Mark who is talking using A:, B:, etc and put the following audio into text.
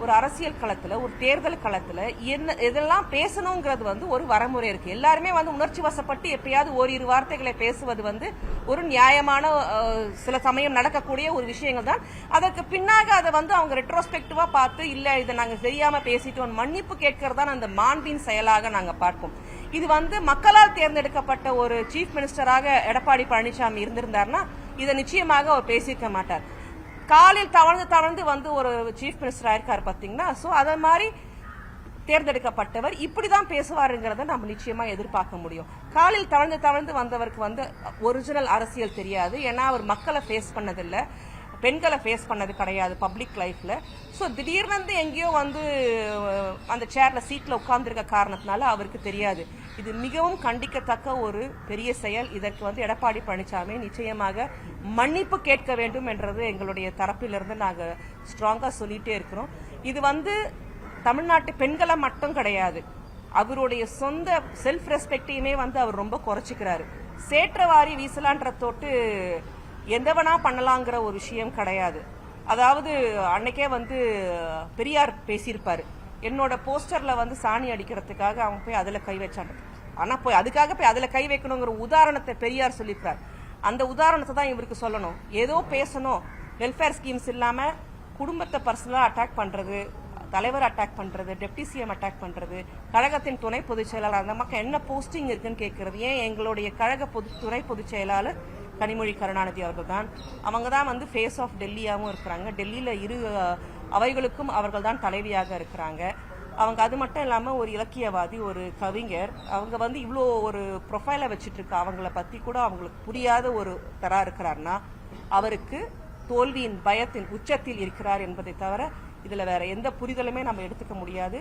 A: ஒரு அரசியல் களத்துல ஒரு தேர்தல் களத்துல என்ன இதெல்லாம் பேசணுங்கிறது ஒரு வரமுறை இருக்கு. எல்லாருமே உணர்ச்சி வசப்பட்டு எப்பயாவது ஓரிரு வார்த்தைகளை பேசுவது ஒரு நியாயமான சில சமயம் நடக்கக்கூடிய ஒரு விஷயங்கள் தான். அதற்கு பின்னாக அதை அவங்க ரெட்ரோஸ்பெக்டிவா பார்த்து இல்ல இதை நாங்க தெரியாம பேசிட்டோம் மன்னிப்பு கேட்கறதான் அந்த மாண்பின் செயலாக நாங்க பார்ப்போம். இது மக்களால் தேர்ந்தெடுக்கப்பட்ட ஒரு சீஃப் மினிஸ்டராக எடப்பாடி பழனிசாமி இருந்திருந்தாருன்னா இதை நிச்சயமாக அவர் பேசியிருக்க மாட்டார். காலில் தவழ்ந்து ஒரு சீஃப் மினிஸ்டர் ஆயிருக்காரு பாத்தீங்கன்னா. சோ அத மாதிரி தேர்ந்தெடுக்கப்பட்டவர் இப்படிதான் பேசுவாருங்கிறத நம்ம நிச்சயமா எதிர்பார்க்க முடியும். காலில் தவழ்ந்து வந்தவருக்கு ஒரிஜினல் அரசியல் தெரியாது. ஏன்னா அவர் மக்களை ஃபேஸ் பண்ணதில்லை, பெண்களை ஃபேஸ் பண்ணது கிடையாது பப்ளிக் லைஃப்ல. ஸோ திடீர்னு எங்கேயோ அந்த சேர்ல சீட்ல உட்கார்ந்துருக்க காரணத்தினால அவருக்கு தெரியாது. இது மிகவும் கண்டிக்கத்தக்க ஒரு பெரிய செயல். இதற்கு எடப்பாடி பழனிசாமி நிச்சயமாக மன்னிப்பு கேட்க வேண்டும் என்றது எங்களுடைய தரப்பிலிருந்து நாங்க ஸ்ட்ராங்கா சொல்லிட்டே இருக்கிறோம். இது தமிழ்நாட்டு பெண்களை மட்டும் கிடையாது, அவருடைய சொந்த செல்ஃப் ரெஸ்பெக்டையுமே அவர் ரொம்ப குறைச்சிக்கிறாரு. சேற்றவாரி வீசலான்ற தொட்டு எந்தவனா பண்ணலாங்கிற ஒரு விஷயம் கிடையாது. அதாவது அன்னைக்கே பெரியார் பேசியிருப்பாரு, என்னோட போஸ்டர்ல சாணி அடிக்கிறதுக்காக அவன் போய் அதுல கை வச்சான், ஆனா அதுக்காக போய் அதுல கை வைக்கணுங்கிற உதாரணத்தை பெரியார் சொல்லியிருப்பார். அந்த உதாரணத்தை தான் இவருக்கு சொல்லணும். ஏதோ பேசணும், வெல்ஃபேர் ஸ்கீம்ஸ் இல்லாம குடும்பத்தை பர்சனலா அட்டாக் பண்றது, தலைவர் அட்டாக் பண்றது, டெப்டி சிஎம் அட்டாக் பண்றது, கழகத்தின் துணை பொதுச் செயலாளர் அந்த மக்கள் என்ன போஸ்டிங் இருக்குன்னு கேட்கறது. ஏன் எங்களுடைய கழக துணை பொதுச் செயலாளர் கனிமொழி கருணாநிதி அவர்கள் தான். அவங்க தான் ஃபேஸ் ஆஃப் டெல்லியாவும் இருக்கிறாங்க. டெல்லியில இரு அவைகளுக்கும் அவர்கள் தான் தலைவியாக இருக்கிறாங்க. அவங்க அது மட்டும் இல்லாம ஒரு இலக்கியவாதி, ஒரு கவிஞர். அவங்க இவ்வளோ ஒரு ப்ரொஃபைலை வச்சுட்டு இருக்க அவங்கள பத்தி கூட அவங்களுக்கு புரியாத ஒரு தரா இருக்கிறார்னா அவருக்கு தோல்வியின் பயத்தின் உச்சத்தில் இருக்கிறார் என்பதை தவிர இதுல வேற எந்த புரிதலுமே நம்ம எடுத்துக்க முடியாது.